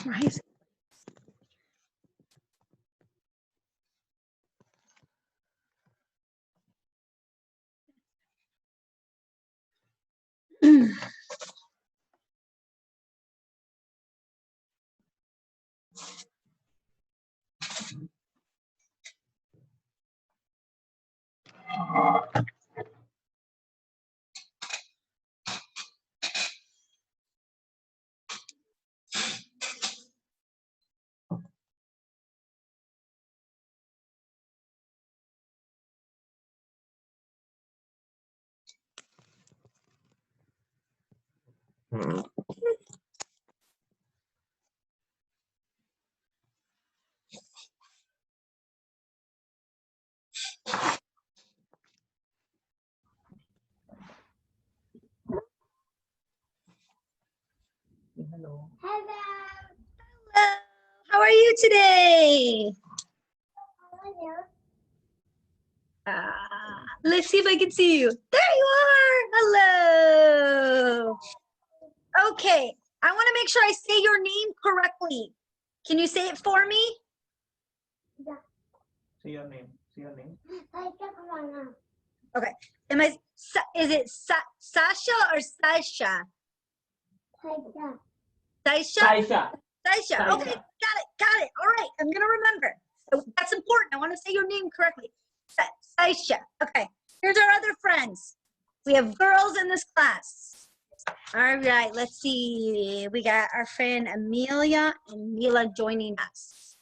Right. Hello. Hello. How are you today? Let's see if I can see you. There you are. Hello. Okay. I want to make sure I say your name correctly. Can you say it for me? Yeah. Say your name. Say your name. Okay. Is it Sasha or Sasha? Sasha? Saisha. Sasha. Okay, got it. All right, I'm gonna remember. So that's important. I want to say your name correctly. Sasha. Okay. Here's our other friends. We have girls in this class. All right. Let's see. We got our friend Amelia and Mila joining us.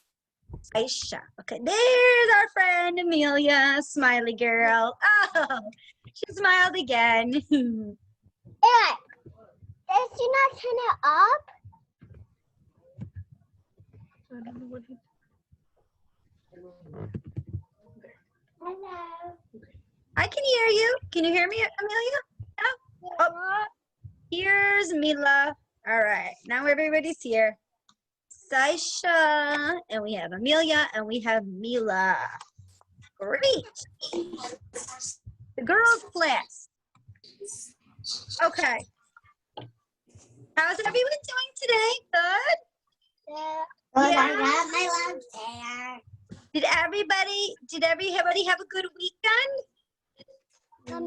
Sasha. Okay. There's our friend Amelia. Smiley girl. Oh, she smiled again. Yeah. Did you not turn it up? I don't know what it is. Hello. I can hear you. Can you hear me, Amelia? No? Oh, here's Mila. All right. Now everybody's here. Sasha, and we have Amelia, and we have Mila. Great. The girls' class. Okay. How's everyone doing today? Good? Yeah. Yeah. My lunch there. Did everybody have a good weekend? Yeah.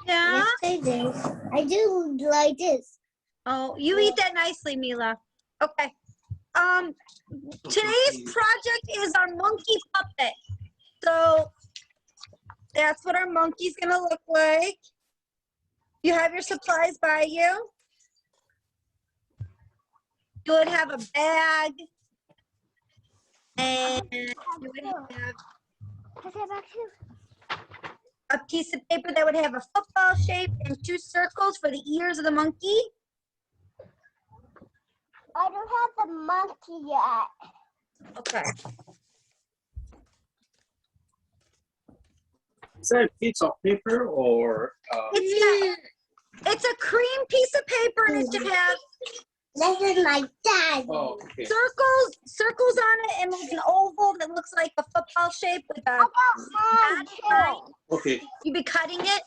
Yeah. Yes, I do. I do like this. Oh, you eat that nicely, Mila. Okay. Today's project is our monkey puppet. So that's what our monkey's gonna look like. You have your supplies by you. You would have a bag, and you would have a piece of paper that would have a football shape and 2 circles for the ears of the monkey. I don't have the monkey yet. Okay. Is that a piece of paper or? It's a cream piece of paper, and it should have This is my dad. Oh, okay. circles on it, and like an oval that looks like a football shape with a line. Okay. You'd be cutting it.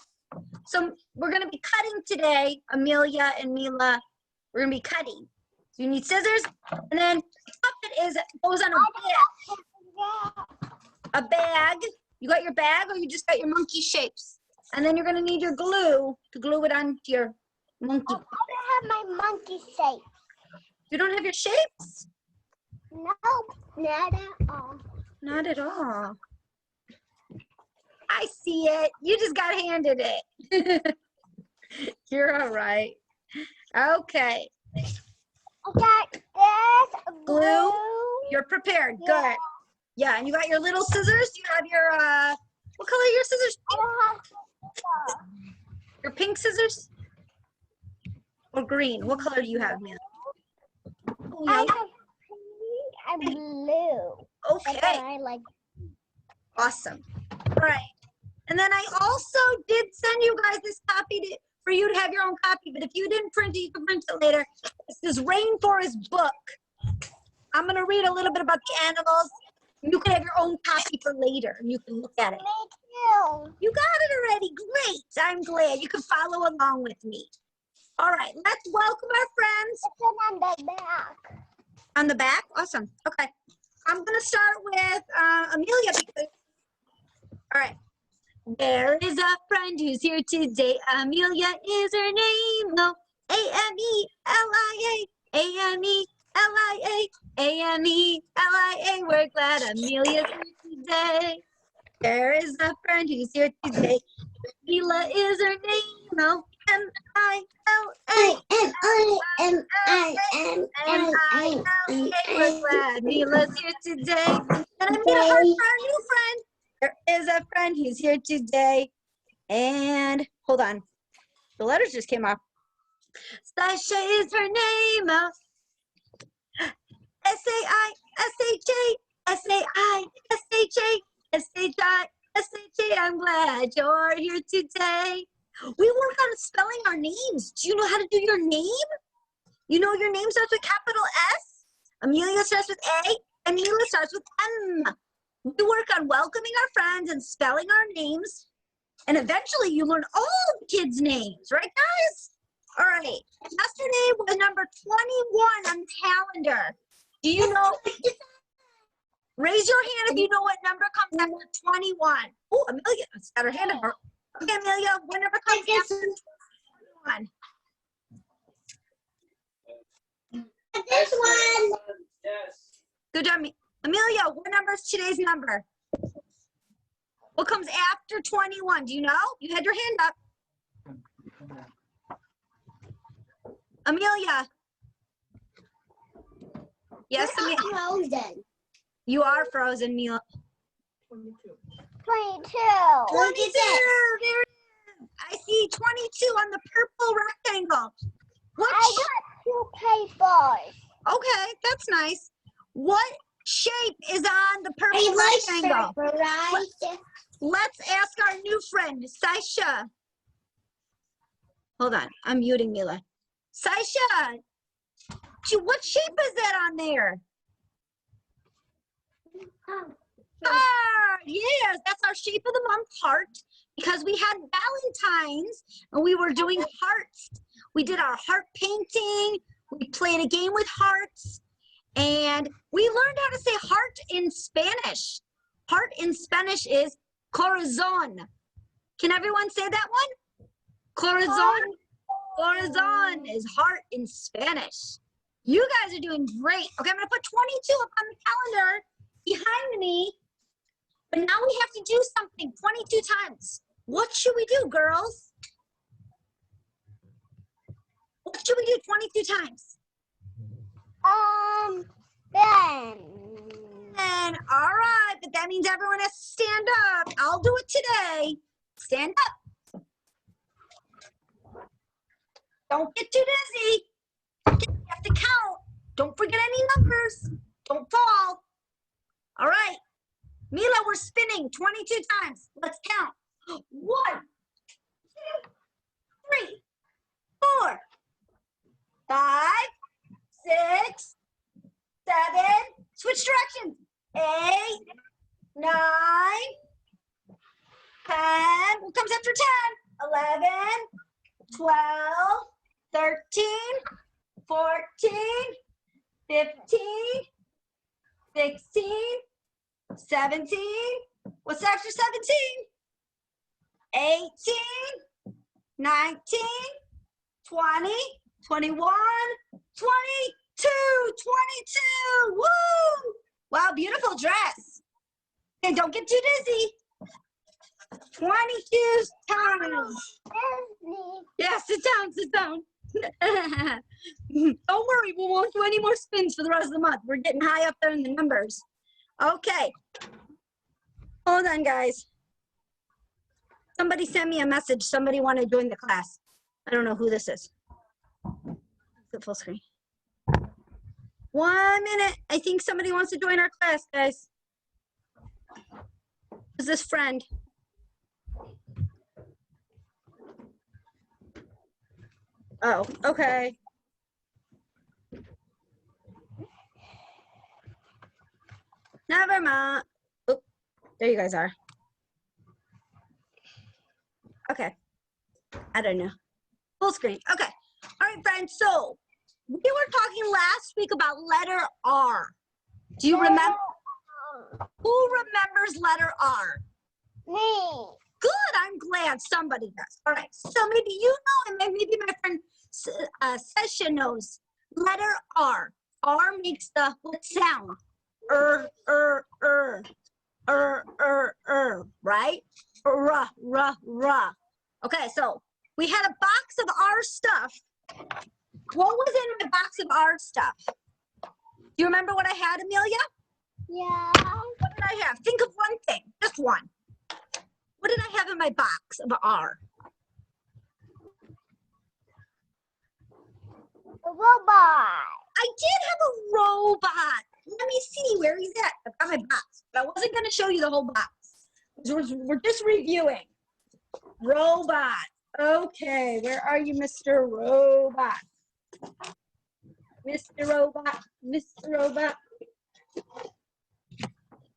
So we're gonna be cutting today, Amelia and Mila. We're gonna be cutting. So you need scissors, and then the puppet goes on a bag. You got your bag, or you just got your monkey shapes? And then you're gonna need your glue to glue it onto your monkey. I don't have my monkey shape. You don't have your shapes? No, not at all. Not at all. I see it. You just got handed it. You're all right. Okay. I got this Glue. You're prepared. Yeah. Good. Yeah, and you got your little scissors. You have your what color are your scissors? I don't have Your pink scissors? Or green? What color do you have, Mia? I have pink and blue. Okay. I like. Awesome. All right. And then I also did send you guys this copy for you to have your own copy. But if you didn't print it, you can print it later. It's this Rainforest book. I'm going to read a little bit about the animals. You can have your own copy for later, and you can look at it. Me too. You got it already. Great. I'm glad. You can follow along with me. All right. Let's welcome our friends. It's on the back. On the back? Awesome. Okay. I'm going to start with Amelia. Because, all right. There is a friend who's here today. Amelia is her name. Oh, Amelia. Amelia. Amelia. We're glad Amelia's here today. There is a friend who's here today. Mila is her name. Oh, M-I-L-A. We're glad Mila's here today. And I'm gonna heart for our new friend. There is a friend who's here today. And hold on. The letters just came off. Sasha is her name. Oh. S-A-I-S-H-A. S-A-I-S-H-A. S-H-I. S-H-A, I'm glad you're here today. We work on spelling our names. Do you know how to do your name? You know your name starts with capital S. Amelia starts with A. And Mila starts with M. We work on welcoming our friends and spelling our names. And eventually you learn all the kids' names, right guys? All right, yesterday was number 21 on the calendar. Do you know? Raise your hand if you know what number comes after 21. Oh, Amelia's got her hand up. Okay, Amelia, what number comes after 21? This one. Yes. Good job, Amelia. What number is today's number? What comes after 21? Do you know? You had your hand up. Amelia. Yes, Amelia. Frozen. You are frozen, Amelia. 22. 22. 22. There it is. I see 22 on the purple rectangle. What? I got 2 papers. Okay, that's nice. What shape is on the purple rectangle? Let's ask our new friend, Sasha. Hold on, I'm muting Mila. Sasha, what shape is that on there? Heart. Yes, that's our shape of the month, heart, because we had Valentine's and we were doing hearts. We did our heart painting. We played a game with hearts, and we learned how to say heart in Spanish. Heart in Spanish is corazón. Can everyone say that one? Corazón. Corazón is heart in Spanish. You guys are doing great. Okay, I'm going to put 22 up on the calendar behind me. But now we have to do something 22 times. What should we do, girls? What should we do 22 times? Ben. And all right, but that means everyone has to stand up. I'll do it today. Stand up. Don't get too dizzy. You have to count. Don't forget any numbers. Don't fall. All right. Mila, we're spinning 22 times. Let's count. 1, 2, 3, 4, 5, 6, 7. Switch directions. 8, 9, 10. What comes after 10? 11, 12, 13, 14, 15, 16, 17. What's after 17? 18, 19, 20, 21, 22, 22. Woo! Wow, beautiful dress. Okay, don't get too dizzy. 22 times. Yeah, sit down, sit down. Don't worry, we won't do any more spins for the rest of the month. We're getting high up there in the numbers. Okay. Hold on, guys. Somebody sent me a message. Somebody want to join the class. I don't know who this is. Is it full screen? 1 minute. I think somebody wants to join our class, guys. Who's this friend? Oh, okay. Never mind. Oh, there you guys are. Okay. I don't know. Full screen. Okay. All right, friends. So We were talking last week about letter R. Do you remember? Who remembers letter R? Me. Good, I'm glad somebody does. All right, so maybe you know, and maybe my friend Sesha knows. Letter R. R makes the what sound? Right? Ruh. Okay, so we had a box of R stuff. What was in my box of R stuff? Do you remember what I had, Amelia? Yeah. What did I have? Think of one thing, just one. What did I have in my box of R? A robot. I did have a robot. Let me see, where he's at. I've got my box, but I wasn't going to show you the whole box. We're just reviewing. Robot. Okay, where are you, Mr. Robot? Mr. Robot, Mr. Robot.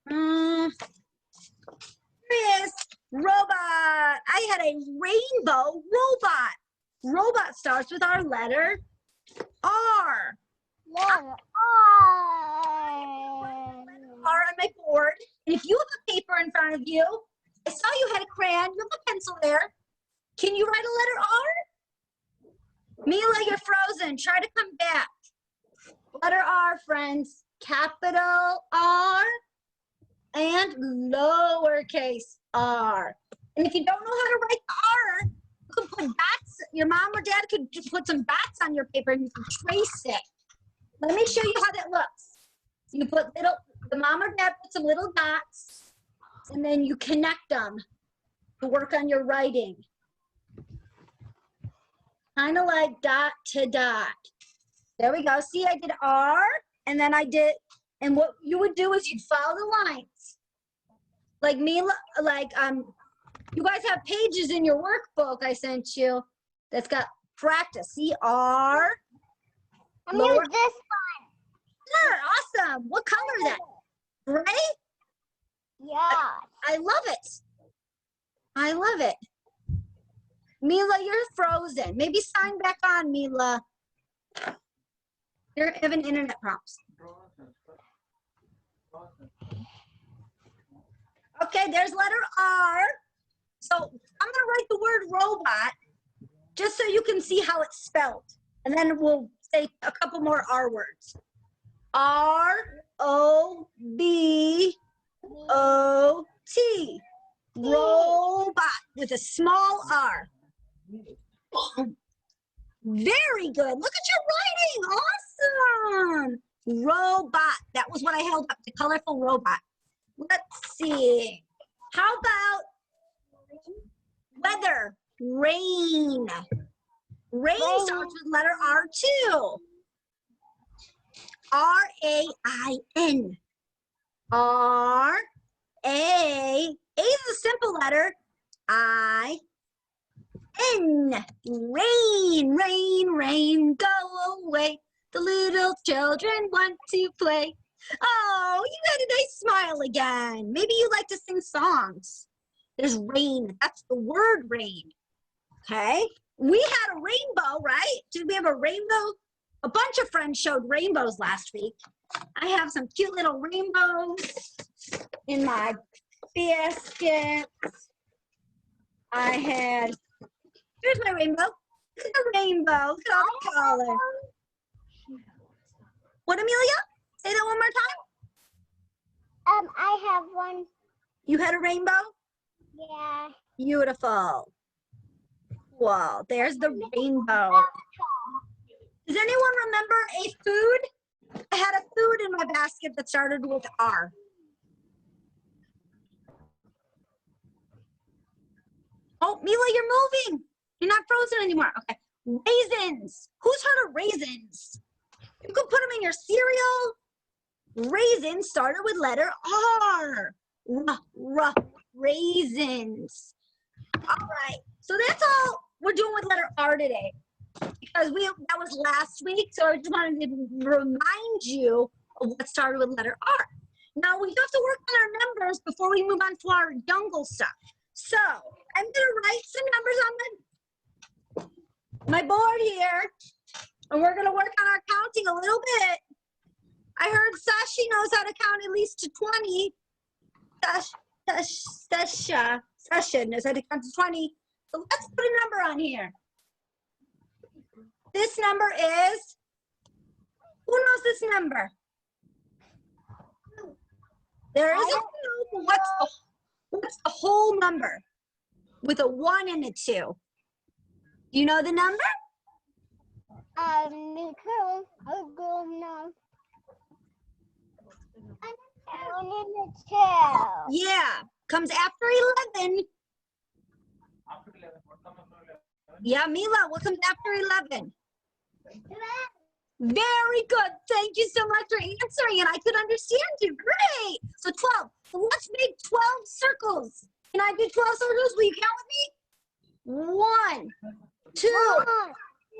Here he is. Robot. I had a rainbow robot. Robot starts with our letter R. Letter R on my board. And if you have a paper in front of you, I saw you had a crayon, you have a pencil there. Can you write a letter R? Mila, you're frozen. Try to come back. Letter R, friends. Capital R and lowercase r. And if you don't know how to write the R, you can put dots. Your mom or dad could just put some dots on your paper and you can trace it. Let me show you how that looks. You put the mom or dad put some little dots, and then you connect them to work on your writing. Kind of like dot to dot. There we go. See, I did R, and then I did, and what you would do is you'd follow the lines. Like me, you guys have pages in your workbook I sent you that's got practice. See, R. I'm Lower. use this Sure, awesome. What color is that? Gray? one. Yeah. I love it. I love it. Mila, you're frozen. Maybe sign back on, Mila. You're having internet problems. Okay, there's letter R. So I'm going to write the word robot just so you can see how it's spelled. And then we'll say a couple more R words. R-O-B-O-T. Robot with a small R. Very good. Look at your writing. Awesome. Robot. That was what I held up, the colorful robot. Let's see. How about weather? Rain. Rain starts with letter R too. R-A-I-N. R-A. A is a simple letter. I-N. Rain, rain, rain, go away. The little children want to play. Oh, you had a nice smile again. Maybe you like to sing songs. There's rain. That's the word rain. Okay. We had a rainbow, right? Did we have a rainbow? A bunch of friends showed rainbows last week. I have some cute little rainbows in my basket. Here's my rainbow. Look at the rainbow. Look at all the colors. What, Amelia? Say that one more time. I have one. You had a rainbow? Yeah. Beautiful. Wow, there's the rainbow. Does anyone remember a food? I had a food in my basket that started with R. Oh, Mila, you're moving. You're not frozen anymore. Okay. Raisins. Who's heard of raisins? You could put them in your cereal. Raisins started with letter R. Raisins. All right. So that's all we're doing with letter R today. Because that was last week, so I just wanted to remind you of what started with letter R. Now we have to work on our numbers before we move on to our jungle stuff. So I'm gonna write some numbers on my board here. And we're gonna work on our counting a little bit. I heard Sashi knows how to count at least to 20. Sasha knows how to count to 20. So let's put a number on here. This number is, who knows this number? There is a clue, but what's the whole number with a 1 and a 2? Do you know the number? Me too. I don't know. I need to tell. Yeah, comes after 11. After 11, what comes after 11? Yeah, Mila, what comes after 11? Very good. Thank you so much for answering, and I could understand you. Great. So 12. So let's make 12 circles. Can I do 12 circles? Will you count with me? 1, 2,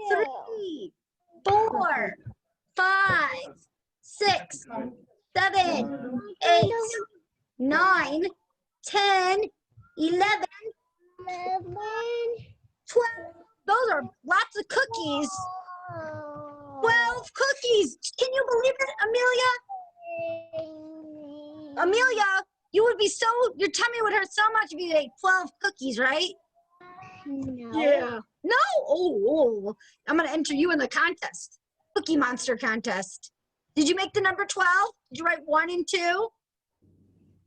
3, 4, 5, 6, 7, 8, 9, 10, 11, 12. Those are lots of cookies. 12 cookies. Can you believe it, Amelia? Amelia, you would be so, your tummy would hurt so much if you ate 12 cookies, right? No. Yeah. No? Oh, I'm going to enter you in the contest. Cookie Monster contest. Did you make the number 12? Did you write 1 and 2?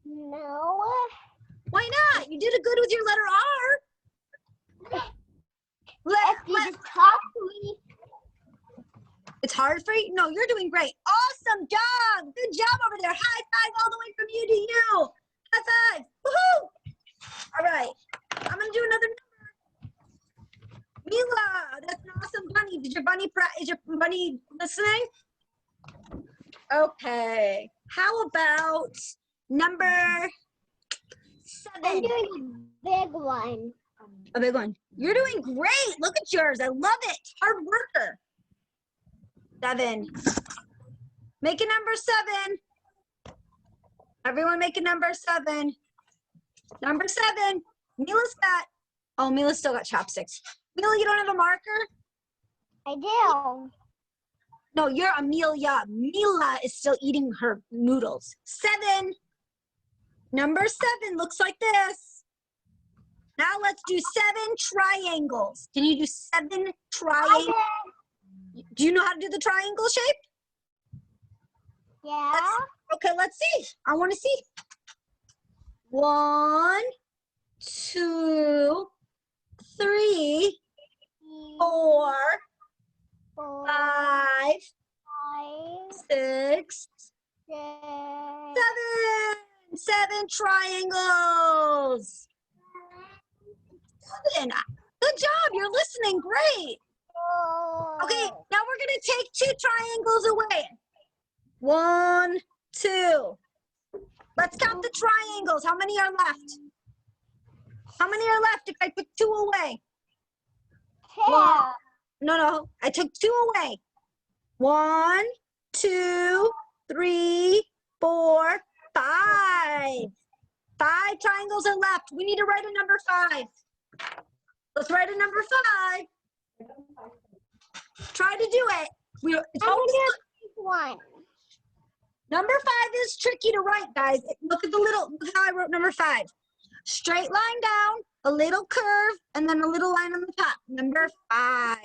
No. Why not? You did it good with your letter R. If you just talk to me. It's hard for you? No, you're doing great. Awesome job. Good job over there. High five all the way from you to you. High five. Woohoo. All right. I'm going to do another number. Mila, that's an awesome bunny. Is your bunny listening? Okay. How about number 7? I'm doing a big one. A big one. You're doing great. Look at yours. I love it. Hard worker. 7. Make a number 7. Everyone make a number 7. Number 7. Mila's got, oh, Mila's still got chopsticks. Mila, you don't have a marker? I do. No, you're Amelia. Mila is still eating her noodles. 7. Number 7 looks like this. Now let's do 7 triangles. Can you do 7 triangles? Do you know how to do the triangle shape? Yeah. Okay, let's see. I want to see. 1, 2, 3, 4, 5, 6, 7. 7 triangles. 7. Good job. You're listening. Great. Okay, now we're going to take 2 triangles away. 1, 2. Let's count the triangles. How many are left? How many are left if I took 2 away? 2. No. I took 2 away. 1, 2, 3, 4, 5. 5 triangles are left. We need to write a number 5. Let's write a number 5. Try to do it. It's always one. number 5 is tricky to write, guys. Look at look how I wrote number 5. Straight line down, a little curve, and then a little line on the top. Number 5.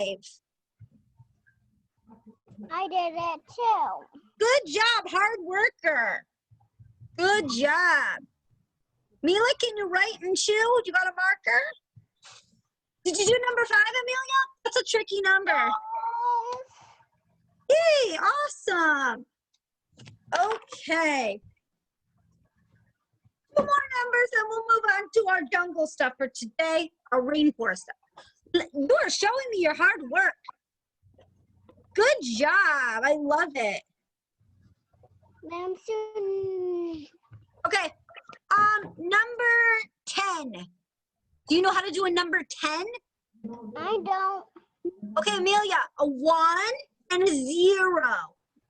I did it too. Good job, hard worker. Good job. Mila, can you write and chew? You got a marker? Did you do number 5, Amelia? That's a tricky number. Yay, awesome. Okay. 2 more numbers and we'll move on to our jungle stuff for today, our rainforest stuff. You are showing me your hard work. Good job. I love it. Okay. Number 10. Do you know how to do a number 10? I don't. Okay, Amelia, a 1 and a 0.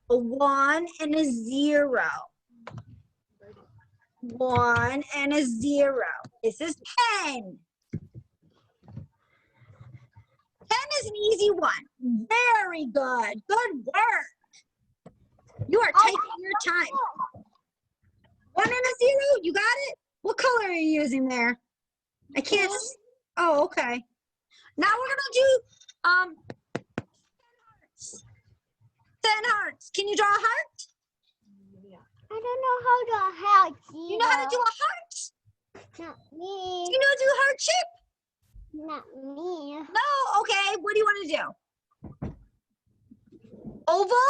A 1 and a 0. 1 and a 0. This is 10. 10 is an easy one. Very good. Good work. You are taking your time. 1 and a 0. You got it? What color are you using there? I can't. Oh, okay. Now we're gonna do 10 hearts. 10 hearts. Can you draw a heart? I don't know how to help you. You know how to do a heart? Not Do me. you know how to do a heart shape? Not me. No. Okay. What do you want to do? Oval?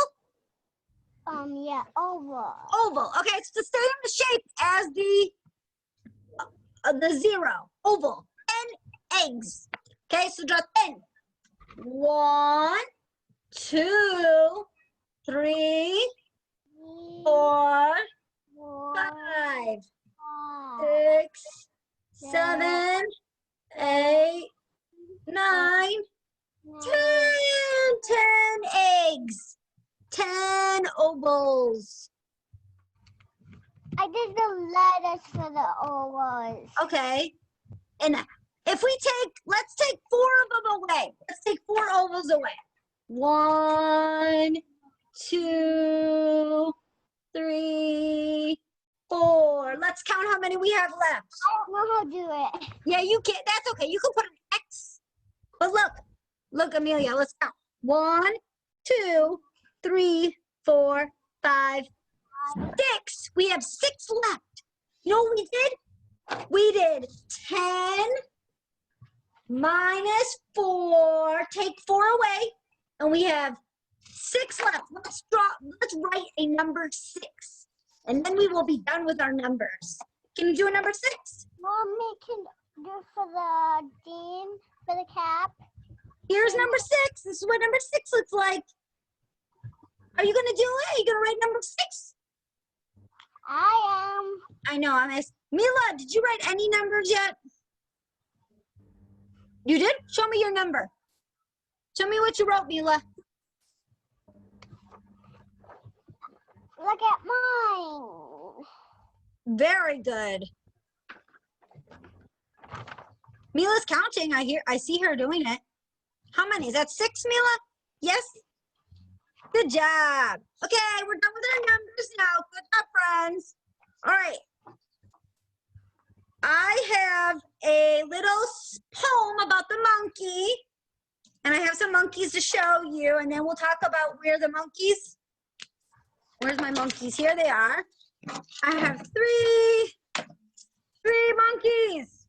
Yeah, over. Oval. Okay, it's the same shape as the 0. Oval. 10 eggs. Okay, so draw 10. 1, 2, 3, 4, 5, 6, 7, 8, 9, 10. 10 eggs. 10 ovals. I did the letters for the ovals. Okay. And if we let's take 4 of them away. Let's take 4 ovals away. 1, 2, 3, 4. Let's count how many we have left. I don't know how to do it. Yeah, you can. That's okay. You can put an X. But look, Amelia. Let's count. 1, 2, 3, 4, 5, 6. We have 6 left. You know what we did? We did 10 minus 4. Take 4 away, and we have 6 left. Let's write a number 6, and then we will be done with our numbers. Can you do a number 6? Mommy can do for the dean, for the cap. Here's number 6. This is what number 6 looks like. Are you gonna do it? Are you gonna write number 6? I am. I know. I'm asking. Mila, did you write any numbers yet? You did? Show me your number. Show me what you wrote, Mila. Look at mine. Very good. Mila's counting. I see her doing it. How many? Is that 6, Mila? Yes? Good job. Okay, we're done with our numbers now. Good job, friends. All right. I have a little poem about the monkey, and I have some monkeys to show you, and then we'll talk about where's my monkeys? Here they are. I have three monkeys.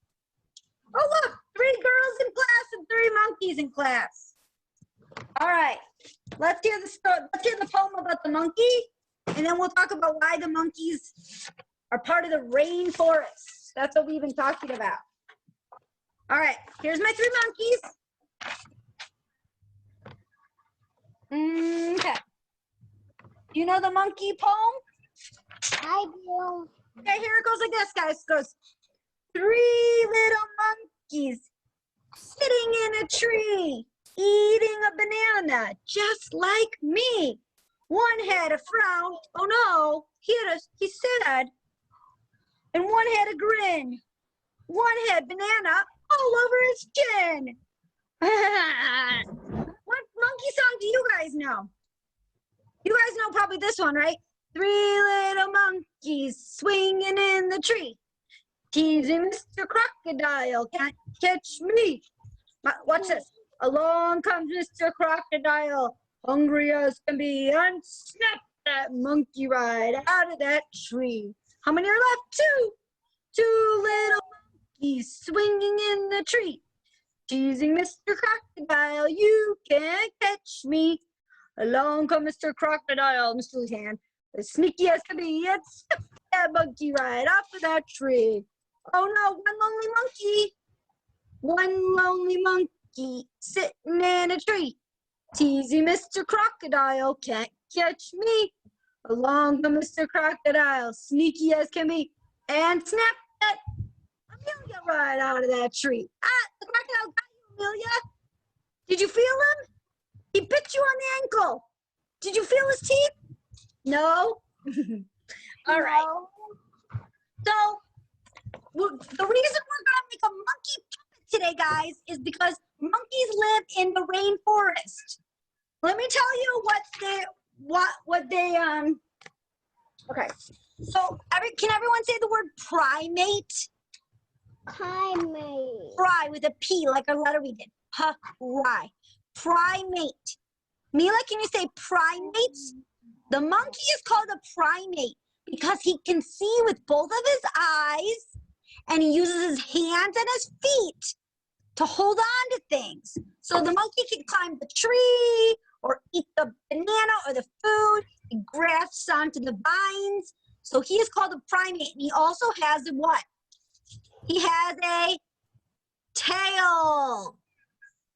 Oh, look, 3 girls in class and 3 monkeys in class. All right, let's hear the poem about the monkey, and then we'll talk about why the monkeys are part of the rainforest. That's what we've been talking about. All right, here's my 3 monkeys. Okay. You know the monkey poem? I do. Okay, here it goes like this, guys. It goes, 3 little monkeys sitting in a tree, eating a banana, just like me. One had a frown. Oh no, he said. And one had a grin. One had banana all over his chin. What monkey song do you guys know? You guys know probably this one, right? 3 little monkeys swinging in the tree, teasing Mr. Crocodile, can't catch me. Watch this. Along comes Mr. Crocodile, hungry as can be, and snap that monkey right out of that tree. How many are left? 2. 2 little monkeys swinging in the tree, teasing Mr. Crocodile, you can't catch me. Along comes Mr. Crocodile, Mr. Julie's hand, as sneaky as can be, and snap that monkey right off of that tree. Oh no, one lonely monkey sitting in a tree, teasing Mr. Crocodile, can't catch me. Along comes Mr. Crocodile, sneaky as can be, and snap that Amelia right out of that tree. The crocodile got you, Amelia. Did you feel him? He bit you on the ankle. Did you feel his teeth? No? All right. No. So, the reason we're going to make a monkey puppet today, guys, is because monkeys live in the rainforest. Let me tell you okay. So can everyone say the word primate? Primate. Pri with a P, like our letter we did. Primate. Mila, can you say primates? The monkey is called a primate because he can see with both of his eyes and he uses his hands and his feet to hold on to things. So the monkey can climb the tree or eat the banana or the food. He grafts onto the vines. So he is called a primate. And he also has a what? He has a tail.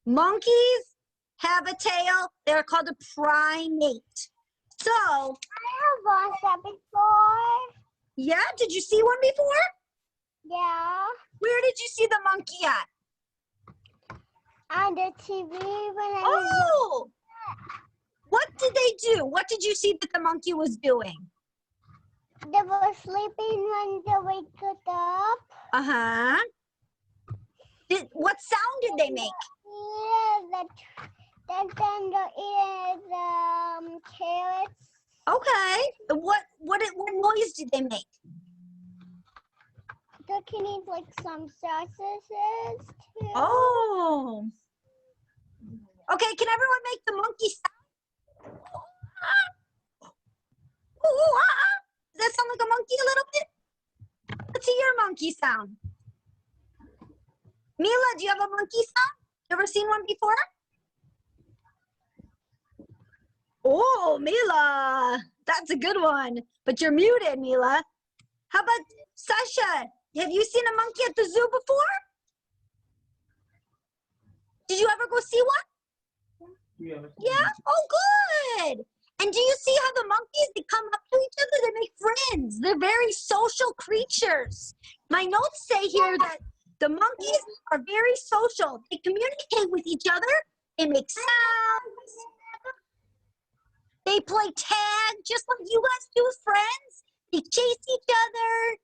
Monkeys have a tail. They're called a primate. So, I have watched that before. yeah, did you see one before? Yeah. Where did you see the monkey at? On the TV when I was Oh! What did they do? What did you see that the monkey was doing? they were sleeping when they wake up. Uh-huh. What sound did they make? Yeah, then they eat carrots. Okay. What noise did they make? They can eat like some sausages too. Oh. Okay, can everyone make the monkey sound? Does that sound like a monkey a little bit? Let's hear your monkey sound. Mila, do you have a monkey sound? You ever seen one before? Oh, Mila, that's a good one. But you're muted, Mila. How about Sasha? Have you seen a monkey at the zoo before? Did you ever go see one? Yeah? Oh, good. And do you see how the monkeys, they come up to each other, they make friends. They're very social creatures. My notes say here that the monkeys are very social. They communicate with each other. They make sounds. They play tag just like you guys do with friends. They chase each other.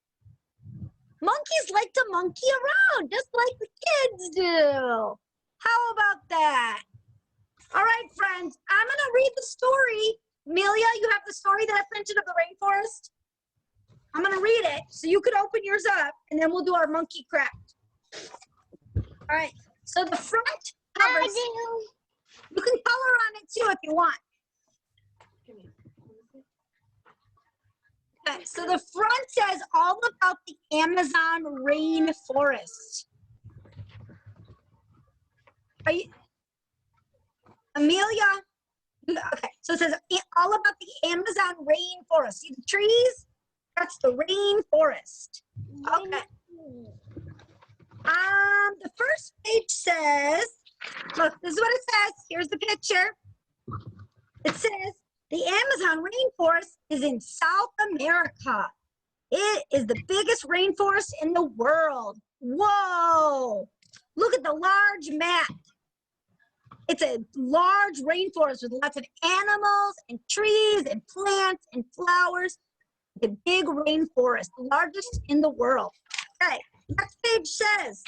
Monkeys like to monkey around just like the kids do. How about that? All right, friends, I'm going to read the story. Amelia, you have the story that I printed of the rainforest? I'm going to read it so you could open yours up, and then we'll do our monkey craft. All right, so the front covers, you can color on it too if you want. Okay, so the front says all about the Amazon rainforest. Are you, Amelia? Okay, so it says all about the Amazon rainforest. See the trees? That's the rainforest. Okay. The first page says, look, this is what it says. Here's the picture. It says, the Amazon rainforest is in South America. It is the biggest rainforest in the world. Whoa! Look at the large map. It's a large rainforest with lots of animals and trees and plants and flowers. The big rainforest, the largest in the world. Okay, next page says,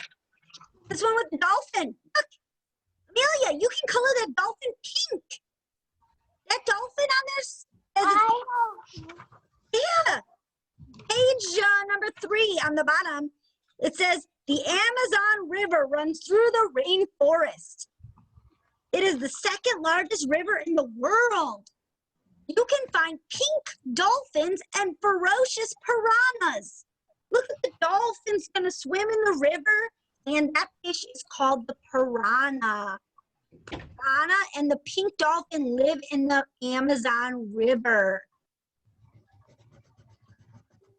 this one with the dolphin. Look, Amelia, you can color that dolphin pink. That dolphin on there says, yeah. Page number 3 on the bottom, it says, the Amazon River runs through the rainforest. It is the second largest river in the world. You can find pink dolphins and ferocious piranhas. Look at the dolphins going to swim in the river, and that fish is called the piranha. Piranha and the pink dolphin live in the Amazon River.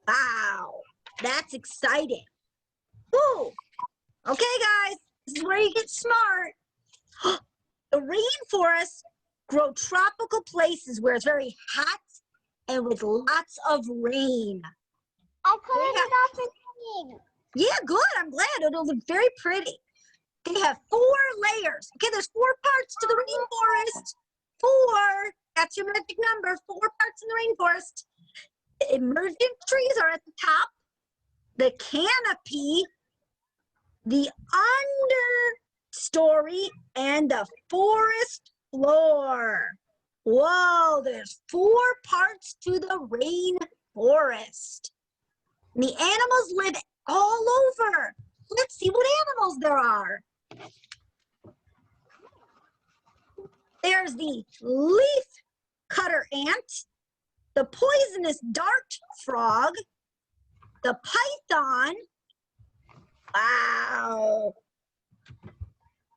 Wow, that's exciting. Woo! Okay, guys, this is where you get smart. The rainforests grow tropical places where it's very hot and with lots of rain. I colored it off in pink. Yeah, good. I'm glad. It'll look very pretty. They have 4 layers. Okay, there's 4 parts to the rainforest. 4. That's your magic number. 4 parts in the rainforest. The emergent trees are at the top. The canopy, the story and the forest floor. Whoa, there's 4 parts to the rainforest. And the animals live all over. Let's see what animals there are. There's the leaf cutter ant, the poisonous dart frog, the python. Wow.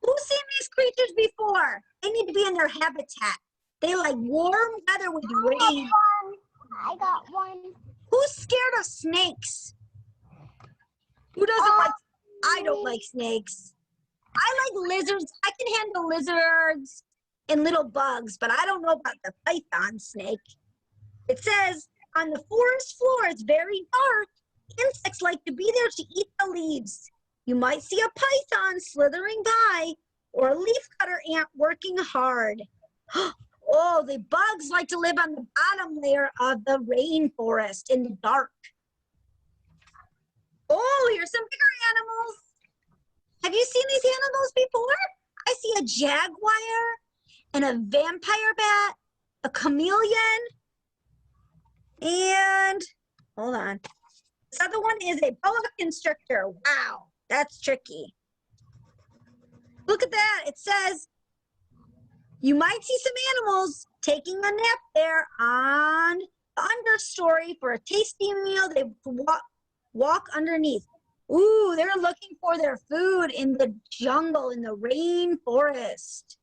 Who's seen these creatures before? They need to be in their habitat. They like warm weather with rain. I got one. Who's scared of snakes? Who doesn't like? I don't like snakes. I like lizards. I can handle lizards and little bugs, but I don't know about the python snake. It says on the forest floor, it's very dark. Insects like to be there to eat the leaves. You might see a python slithering by or a leafcutter ant working hard. Oh, the bugs like to live on the bottom layer of the rainforest in the dark. Oh, here's some bigger animals. Have you seen these animals before? I see a jaguar and a vampire bat, a chameleon, and hold on. This other one is a boa constrictor. Wow, that's tricky. Look at that. It says you might see some animals taking a nap there on the understory for a tasty meal. They walk underneath. Ooh, they're looking for their food in the jungle, in the rainforest.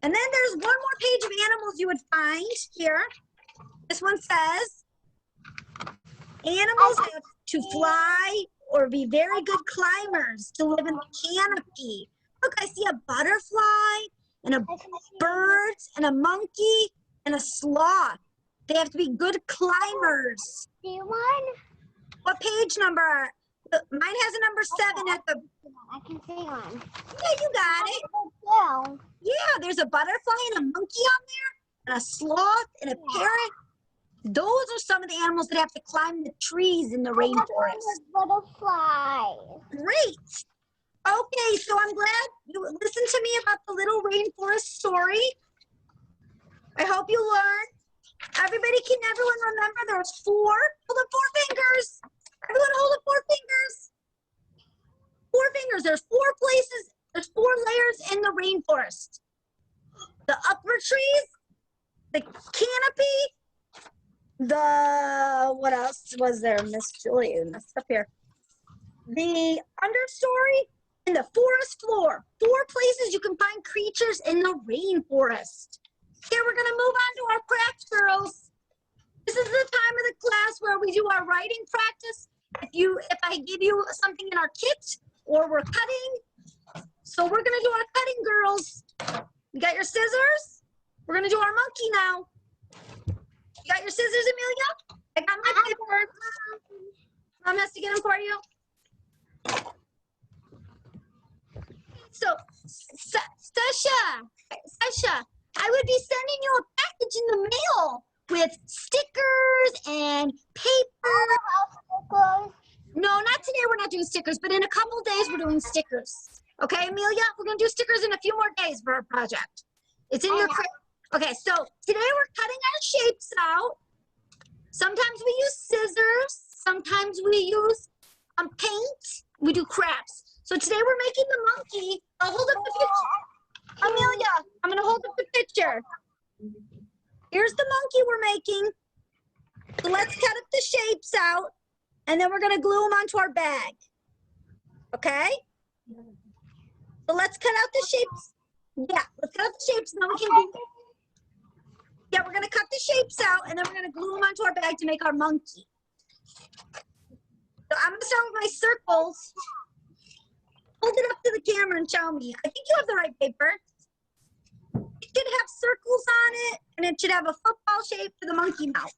And then there's one more page of animals you would find here. This one says, animals have to fly or be very good climbers to live in the canopy. Look, I see a butterfly and a bird and a monkey and a sloth. They have to be good climbers. Do you want? What page number? Mine has a number 7 at the. I can see one. Yeah, you got it. Well, Yeah, there's a butterfly and a monkey on there, and a sloth and a parrot. Those are some of the animals that have to climb the trees in the rainforest. Butterflies. Great. Okay, so I'm glad you listened to me about the little rainforest story. I hope you learned. Everyone remember there's 4. Hold up 4 fingers. Everyone hold up 4 fingers. 4 fingers. There's 4 places. There's 4 layers in the rainforest. The upper trees, the canopy, what else was there, Ms.Julie? Messed up here. The understory and the forest floor. 4 places you can find creatures in the rainforest. Here we're gonna move on to our crafts, girls. This is the time of the class where we do our writing practice. If I give you something in our kit or we're cutting, so we're gonna do our cutting, girls. You got your scissors? We're gonna do our monkey now. You got your scissors, Amelia? I got my paper. Mom has to get them for you. So, Sasha, I would be sending you a package in the mail with stickers and paper. No, not today. We're not doing stickers, but in a couple days we're doing stickers. Okay, Amelia? We're going to do stickers in a few more days for our project. It's in your crate. Okay, so today we're cutting our shapes out. Sometimes we use scissors. Sometimes we use paint. We do crafts. So today we're making the monkey. I'll hold up the picture. Amelia, I'm going to hold up the picture. Here's the monkey we're making. So let's cut up the shapes out, and then we're going to glue them onto our bag. Okay? So let's cut out the shapes. Yeah, let's cut out the shapes, and then we can glue. Yeah, we're going to cut the shapes out, and then we're going to glue them onto our bag to make our monkey. So I'm going to start with my circles. Hold it up to the camera and show me. I think you have the right paper. It should have circles on it, and it should have a football shape for the monkey mouth.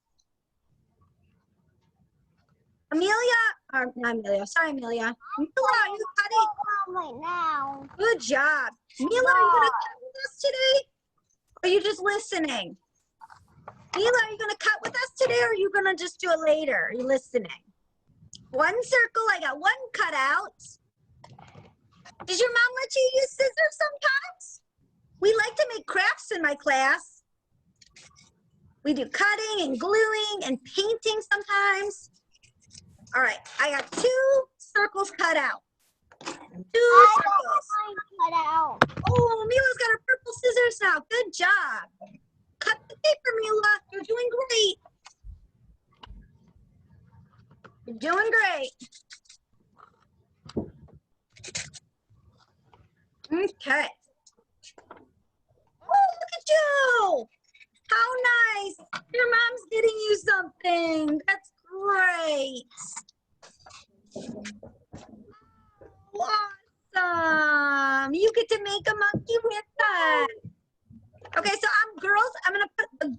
Not Amelia, sorry, Amelia. Mila, are you cutting? Right now. Good job. Mila, are you going to cut with us today? Or are you just listening? Mila, are you going to cut with us today, or are you going to just do it later? Are you listening? One circle, I got one cut out. Does your mom let you use scissors sometimes? We like to make crafts in my class. We do cutting and gluing and painting sometimes. All right, I got 2 circles cut out. 2 circles. Cut out. Oh, Mila's got her purple scissors now. Good job. Cut the paper, Mila. You're doing great. You're doing great. Okay. Oh, look at you. How nice. Your mom's getting you something. That's great. Awesome. You get to make a monkey with that. Okay, so girls, I'm going to put the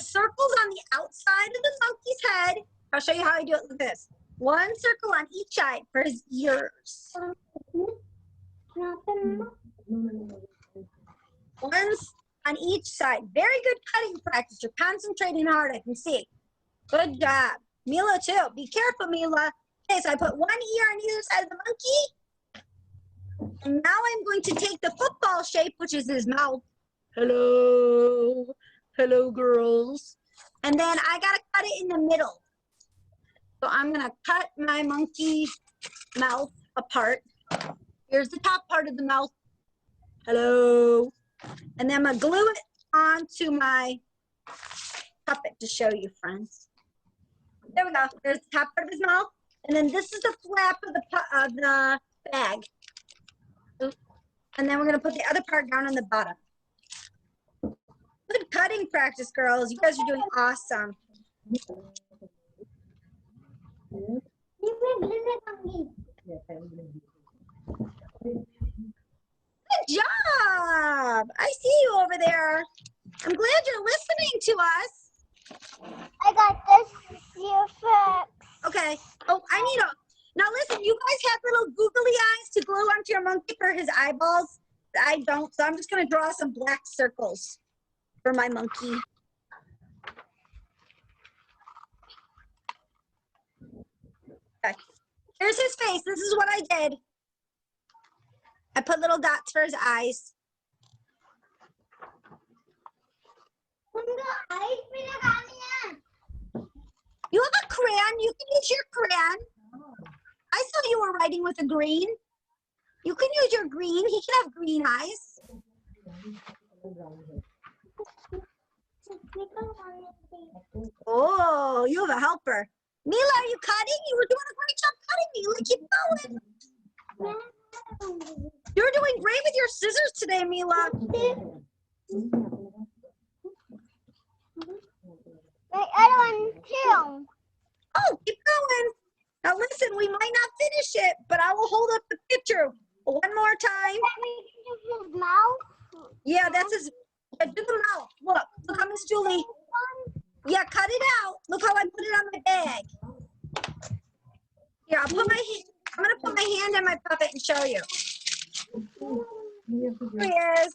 circles on the outside of the monkey's head. I'll show you how I do it with this. 1 circle on each side for his ears. 1 on each side. Very good cutting practice. You're concentrating hard, I can see. Good job. Mila, too. Be careful, Mila. Okay, so I put 1 ear on either side of the monkey. And now I'm going to take the football shape, which is his mouth. Hello. Hello, girls. And then I got to cut it in the middle. So I'm going to cut my monkey mouth apart. Here's the top part of the mouth. Hello. And then I'm going to glue it onto my puppet to show you, friends. There we go. There's the top part of his mouth. And then this is the flap of the bag. And then we're going to put the other part down on the bottom. Good cutting practice, girls. You guys are doing awesome. Good job. I see you over there. I'm glad you're listening to us. I got this here first. Okay. Oh, I need now listen, you guys have little googly eyes to glue onto your monkey for his eyeballs. I don't, so I'm just going to draw some black circles for my monkey. Okay. Here's his face. This is what I did. I put little dots for his eyes. You have a crayon. You can use your crayon. I saw you were writing with a green. You can use your green. He can have green eyes. Oh, you have a helper. Mila, are you cutting? You were doing a great job cutting, Mila. Keep going. You're doing great with your scissors today, Mila. The other one too. Oh, keep going. Now listen, we might not finish it, but I will hold up the picture one more time. His mouth. Yeah, that's his. Do the mouth. Look how Ms.Julie. Yeah, cut it out. Look how I put it on my bag. Yeah, I'm gonna put my hand on my puppet and show you. Here he is.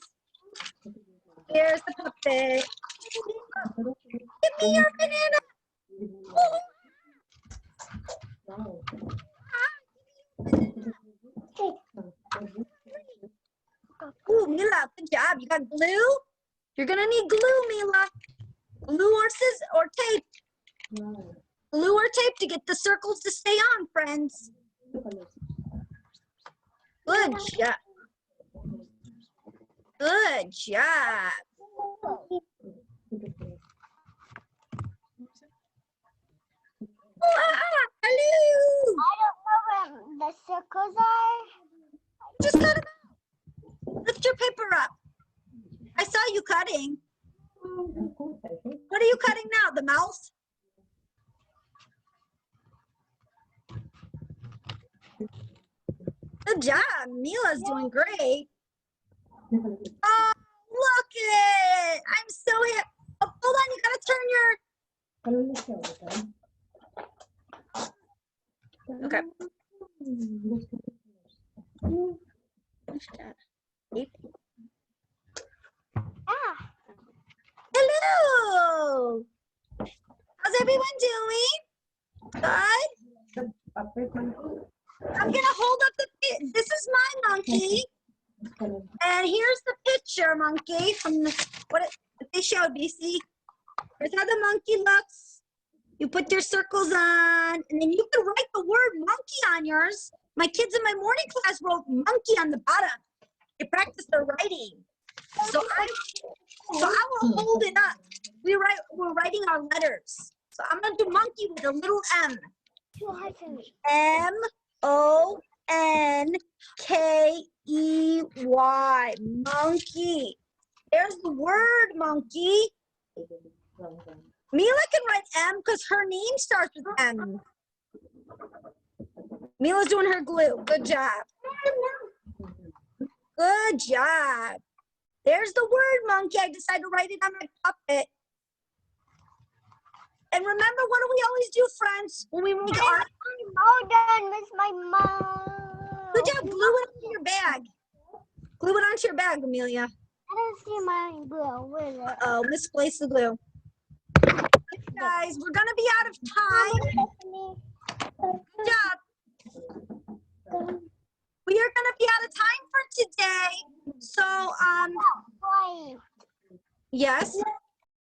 Here's the puppet. Give me your banana. Ooh, Mila, good job. You got glue? You're gonna need glue, Mila. Glue or scissors or tape. Glue or tape to get the circles to stay on, friends. Good job. Good job. Hello. I don't know where the circles are. Just cut them out. Lift your paper up. I saw you cutting. What are you cutting now? The mouse? Good job. Mila's doing great. Oh, look it. I'm so happy. Oh, hold on. You got to turn your... Okay. Ah. Hello. How's everyone doing? Good? I'm going to hold up this is my monkey. And here's the picture, monkey, from what they showed me. See, here's how the monkey looks. You put your circles on, and then you can write the word monkey on yours. My kids in my morning class wrote monkey on the bottom. They practice their writing. So I will hold it up. We're writing our letters. So I'm gonna do monkey with a little M. M-O-N-K-E-Y, monkey. There's the word monkey. Mila can write M because her name starts with M. Mila's doing her glue. Good job. Good job. There's the word monkey. I decided to write it on my puppet. And remember, what do we always do, friends, when we make art? Miss my mom. Good job. Glue it onto your bag. Glue it onto your bag, Amelia. I don't see my glue. Where is it? Uh-oh, misplaced the glue. Guys, we're going to be out of time. Good job. We are going to be out of time for today. So, yes.